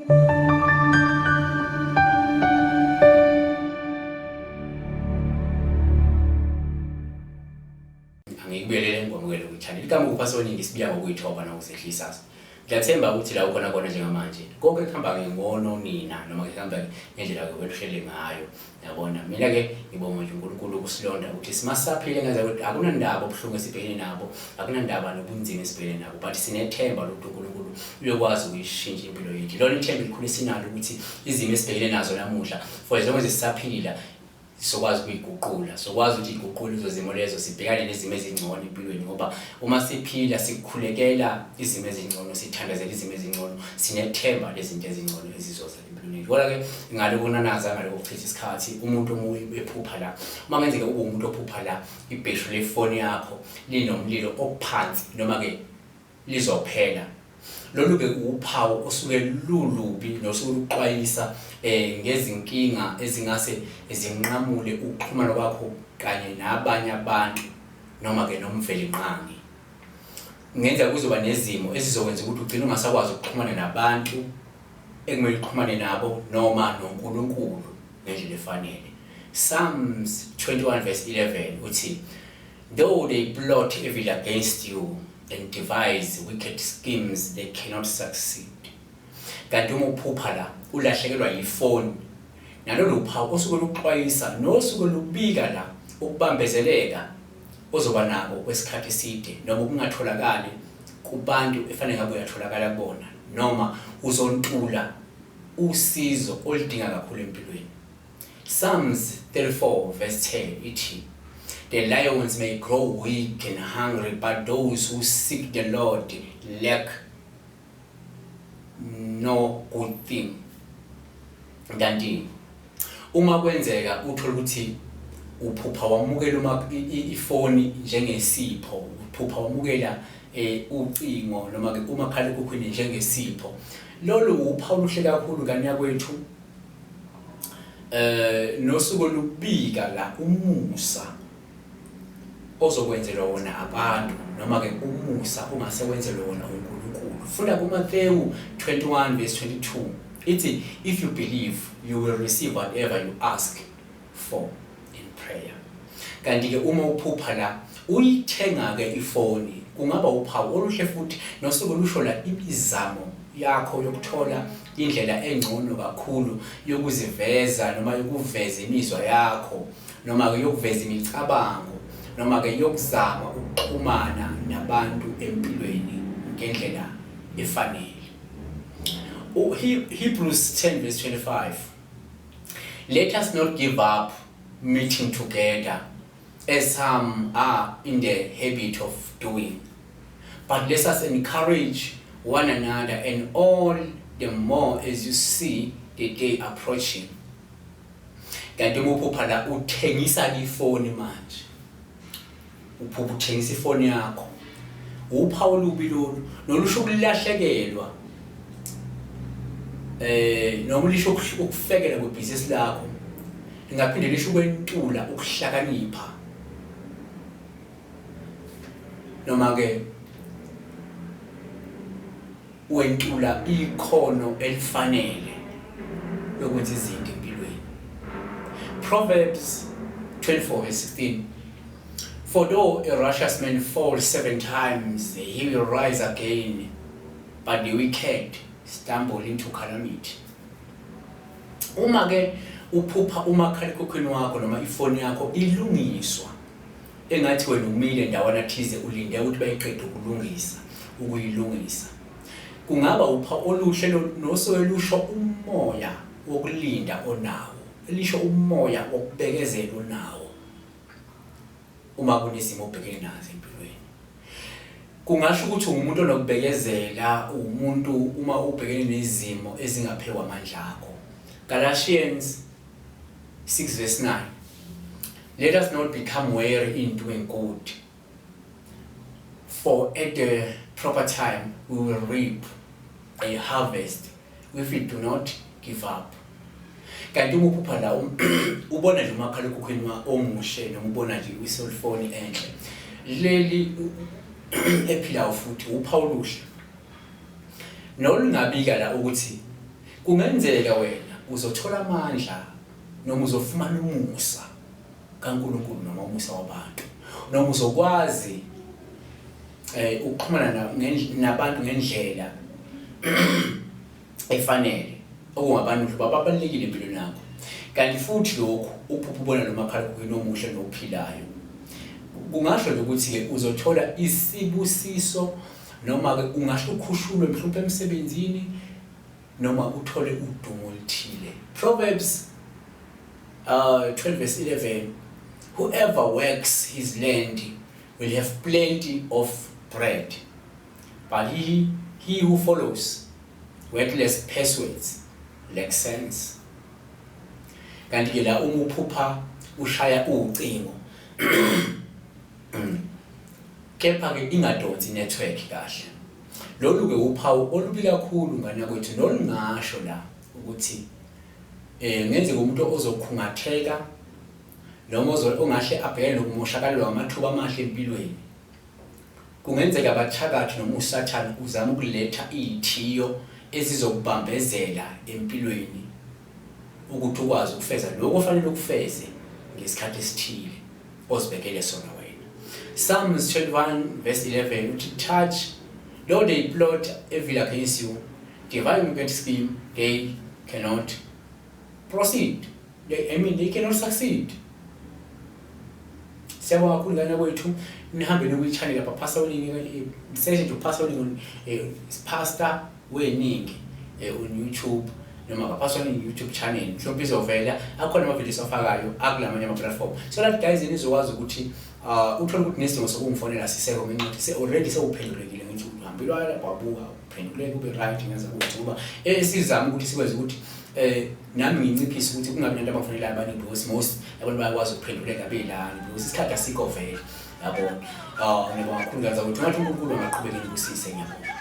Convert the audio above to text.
Angikubelele ngomukelo kuchannel igama ukuphasa weNingi sibiya ngokuyithoba nokusehlisa. Ngiyathemba ukuthi la ukhona kona njengamanje konke kuhamba ngengono nina noma kuhamba ngendlela yokuhlele ngayo. Yabona mina ke ngibonga nje uNkulunkulu ukusilonda ukuthi simasaphile ngenza ukuthi akunandaba obuhlungu esibhekene nabo, akunandaba nobunzima esibhekene nabo, but sinethemba lokuthi uNkulunkulu uyokwazi ukuyishintsha impilo yethu. Lona ithemba elikhulu sinalo ukuthi izimo esibhekene nazo namuhla for as long as sisaphila sokwazi ukuyiguqula, sokwazi ukuthi iguqule izimo lezo sibhekane nezimo ezingcono empilweni, ngoba uma siphila sikhulekela izimo ezingcono, sithandazela izimo ezingcono, sinethemba lezinto ezingcono ezizoza empilweni. Kodwa ke ngale kunanaza ngale ukuchitha isikhathi umuntu omunye ephupha la, uma ngenzeka ube umuntu ophupha la ibhetri lefoni yakho linomlilo ophansi noma ke lizophela, lolu ke uphawu osuke lulubi nosuke luqwayisa ngezinkinga ezingase zinqamule ukuxhumana kwakho kanye nabanye abantu noma ke nomveli nqangi. Ngenza kuzoba nezimo ezizokwenza ukuthi ugcine ungasakwazi ukuxhumana nabantu ekumele uxhumane nabo noma noNkulunkulu ngendlela efanele. Psalms 21:11 uthi, though they plot evil against you and devise wicked schemes, they cannot succeed. Kanti uma uphupha la ulahlekelwa ifoni, nalolu phawu osuke luxwayisa nosuke lubika la ukubambezeleka ozoba nabo kwesikhathi eside noma ukungatholakali kubantu efanele ngabe uyatholakala kubona noma uzontula usizo oludinga kakhulu empilweni. Psalms 34:10 ithi, the lions may grow weak and hungry, but those who seek the Lord lack no good thing. Kanti uma kwenzeka uthola ukuthi uphupha wamukela ifoni njengesipho, uphupha wamukela ucingo noma ke umakhalekhukhwini njengesipho, lolu uphawu luhle kakhulu kanya kwethu nosuku lubika la umusa ozokwenzelwa wona abantu noma ke umusa ungasewenzelwa wona uNkulunkulu. Funda kuMathewu 21:22 ithi, if you believe you will receive whatever you ask for in prayer. Kanti ke uma uphupha la uyithenga ke ifoni, kungaba uphawu oluhle futhi nosuku lusho la imizamo yakho yokuthola indlela engcono kakhulu yokuziveza noma yokuveza imizwa yakho noma ke yokuveza imicabango noma ke yokuzama ukuxhumana nabantu empilweni ngendlela efanele. Hebrews 10:25, let us not give up meeting together as some are in the habit of doing, but let us encourage one another, and all the more as you see the day approaching. Kanti uphupha la uthengisa ifoni manje, uphupha uthengisa ifoni yakho, uphawu lubi lolu nolusho ukulahlekelwa noma lisho ukufekela kwebhizinisi lakho, lingaphinde lisho ukwentula ukuhlakanipha noma ke wentula ikhono elifanele lokwenza izinto empilweni. Proverbs 24:16, for though a righteous man falls 7 times, he will rise again, but the wicked stumble into calamity. Uma ke uphupha umakhalekhukhwini wakho noma ifoni yakho ilungiswa, engathi wena umile ndawana thize ulinde ukuthi bayiqede ukuyilungisa, kungaba upha oluhle nosuke lusho umoya wokulinda onawo, elisho umoya wokubekezela onawo uma kunesimo obhekene nazo empilweni. Kungasho ukuthi umuntu onokubekezela, umuntu uma ubhekene nezimo ezingaphewa amandla akho. Galatians 6:9, let us not become weary in doing good, for at the proper time we will reap a harvest if we do not give up. Kanti uma uphupha la ubona nje umakhalekhukhwini omushe noma ubona nje iselfoni enhle leli ephilayo futhi uphawu luhle nolungabika la ukuthi kungenzeka wena uzothola amandla noma uzofumana umusa kaNkulunkulu noma umusa wabantu noma uzokwazi ukuxhumana nabantu ngendlela efanele okungabantu ababalekile empilweni yakho. Kanti futhi lokhu ukuphupha noma makhalekhukhwini omuhle nophilayo kungasho ukuthi ke uzothola isibusiso noma ke ungasho ukhushulwe mhlawumbe emsebenzini noma uthole udumo oluthile. Proverbs 12:11, whoever works his land will have plenty of bread, but he who follows worthless pursuits lacks sense. Kanti ke la uphupha ushaya ucingo kepha ke ingadonsi network kahle. Lolu ke uphawu olubi kakhulu ngana kwethu nolungasho la ukuthi ngenzeka umuntu ozokhungatheka noma ongahle abhekene nokumoshakala kwamathuba amahle empilweni. Kungenzeka abathakathi noma usathana uzama ukuletha izithiyo ezizokubambezela empilweni ukuthi ukwazi ukufeza lokho ofanele ukufeze ngesikhathi esithile ozibekele sona wena. Psalms 21:11 uthi, touch, though they plot evil against you, devise wicked scheme, they cannot proceed. They cannot succeed. Siyabonga kakhulu ngana kwethu nihambe nokuyi-channel lapha Pastor weNingi, search to Pastor weNingi pastor weNingi on YouTube noma kapaswa ni YouTube channel mhlawumbe izovela akhona ama videos afakayo akulamanye ama platform, so that guys nizokwazi ukuthi uthola ukuthi nesidingo sokungifonela siseko ngithi se already sewuphendulekile ngithi uhambile lapha wabuka uphenduleke kube right ngenza ukuthi kuba sizama ukuthi sikwazi ukuthi nami nginciphise ukuthi kungabi nanto abafonela abantu because most abantu bayakwazi ukuphenduleka belani because isikhathi asikho vele yabo. Ngibonga kakhulu ngaza ukuthi ngathi uNkulunkulu angaqhubeka ngibusise ngiyabonga.